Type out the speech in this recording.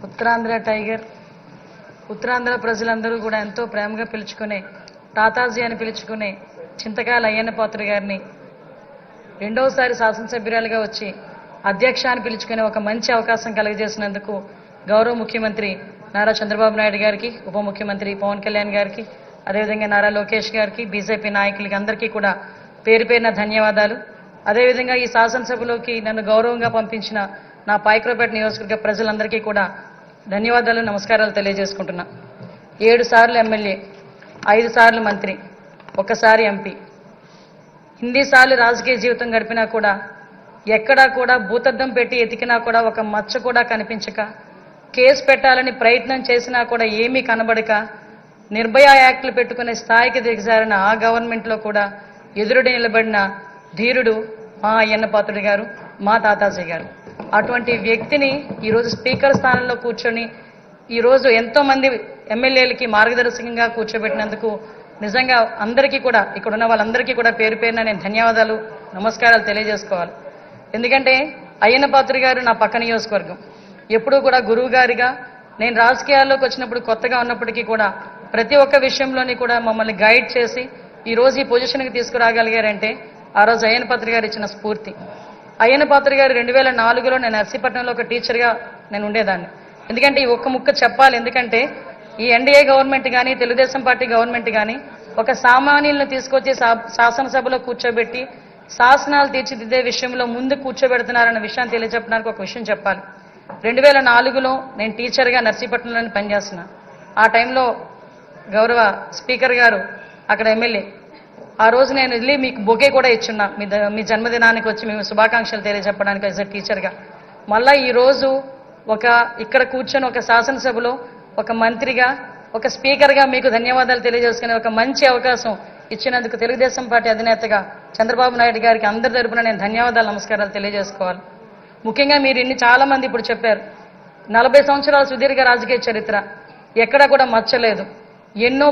Uttarandhra tiger, Uttarandhra ప్రజలందరూ కూడా ఎంతో ప్రేమగా పిలుచుకునే తాతాజీ అని పిలుచుకునే చింతకాయల అయ్యన్న పాత్రుడు గారిని రెండోసారి శాసనసభ్యురాలుగా వచ్చి అధ్యక్ష అని పిలుచుకునే ఒక మంచి అవకాశం కలుగజేసినందుకు గౌరవ ముఖ్యమంత్రి నారా చంద్రబాబు నాయుడు గారికి, ఉప ముఖ్యమంత్రి పవన్ కళ్యాణ్ గారికి, అదేవిధంగా నారా లోకేష్ గారికి, బీజేపీ నాయకులకి అందరికీ కూడా పేరు పేరున ధన్యవాదాలు. అదేవిధంగా ఈ శాసనసభలోకి నన్ను గౌరవంగా పంపించిన నా పాయకరావుపేట నియోజకవర్గ ప్రజలందరికీ కూడా ధన్యవాదాలు, నమస్కారాలు తెలియజేసుకుంటున్నా. 7 సార్లు ఎమ్మెల్యే, 5 సార్లు మంత్రి, 1 సారి ఎంపీ, ఇన్ని సార్లు రాజకీయ జీవితం గడిపినా కూడా ఎక్కడా కూడా భూతద్దం పెట్టి ఎతికినా కూడా ఒక మచ్చ కూడా కనిపించక, కేసు పెట్టాలని ప్రయత్నం చేసినా కూడా ఏమీ కనబడక, నిర్భయ యాక్టులు పెట్టుకునే స్థాయికి దిగజారిన ఆ గవర్నమెంట్లో కూడా ఎదురుడి నిలబడిన ధీరుడు మా అయ్యన్న పాత్రుడు గారు, మా తాతాజీ గారు. అటువంటి వ్యక్తిని ఈరోజు స్పీకర్ స్థానంలో కూర్చొని ఈరోజు ఎంతో మంది ఎమ్మెల్యేలకి మార్గదర్శకంగా కూర్చోబెట్టినందుకు నిజంగా అందరికీ కూడా, ఇక్కడ ఉన్న వాళ్ళందరికీ కూడా పేరు పేరున నేను ధన్యవాదాలు, నమస్కారాలు తెలియజేసుకోవాలి. ఎందుకంటే అయ్యన్న పాత్రుడు గారు నా పక్క నియోజకవర్గం. ఎప్పుడూ కూడా గురువు గారిగా నేను రాజకీయాల్లోకి వచ్చినప్పుడు కొత్తగా ఉన్నప్పటికీ కూడా ప్రతి ఒక్క విషయంలోని కూడా మమ్మల్ని గైడ్ చేసి ఈరోజు ఈ పొజిషన్కి తీసుకురాగలిగారంటే ఆ రోజు అయ్యన్న పాత్రుడు గారు ఇచ్చిన స్ఫూర్తి. అయ్యన్న పాత్రుడు గారు 2004లో నేను నర్సీపట్నంలో ఒక టీచర్గా నేను ఉండేదాన్ని. ఎందుకంటే ఈ ఒక్క ముక్క చెప్పాలి, ఎందుకంటే ఈ ఎన్డీఏ గవర్నమెంట్ కానీ తెలుగుదేశం పార్టీ గవర్నమెంట్ కానీ ఒక సామాన్యులను తీసుకొచ్చి శాసనసభలో కూర్చోబెట్టి శాసనాలు తీర్చిదిద్దే విషయంలో ముందు కూర్చోబెడుతున్నారన్న విషయాన్ని తెలియజెప్పడానికి ఒక విషయం చెప్పాలి. 2004లో నేను టీచర్గా నర్సీపట్నంలోనే పనిచేస్తున్నా. ఆ టైంలో గౌరవ స్పీకర్ గారు అక్కడ ఎమ్మెల్యే. ఆ రోజు నేను వెళ్ళి మీకు బొకే కూడా ఇచ్చున్నా, మీ జన్మదినానికి వచ్చి మేము శుభాకాంక్షలు తెలియజెప్పడానికి యాజ్ ఎ టీచర్గా. మళ్ళా ఈరోజు ఇక్కడ కూర్చొని ఒక శాసనసభలో ఒక మంత్రిగా, ఒక స్పీకర్గా మీకు ధన్యవాదాలు తెలియజేసుకునే ఒక మంచి అవకాశం ఇచ్చినందుకు తెలుగుదేశం పార్టీ అధినేతగా చంద్రబాబు నాయుడు గారికి అందరి తరపున నేను ధన్యవాదాలు, నమస్కారాలు తెలియజేసుకోవాలి. ముఖ్యంగా మీరు చాలా మంది ఇప్పుడు చెప్పారు, 40 సంవత్సరాల సుదీర్ఘ రాజకీయ చరిత్ర, ఎక్కడా కూడా మచ్చలేదు, ఎన్నో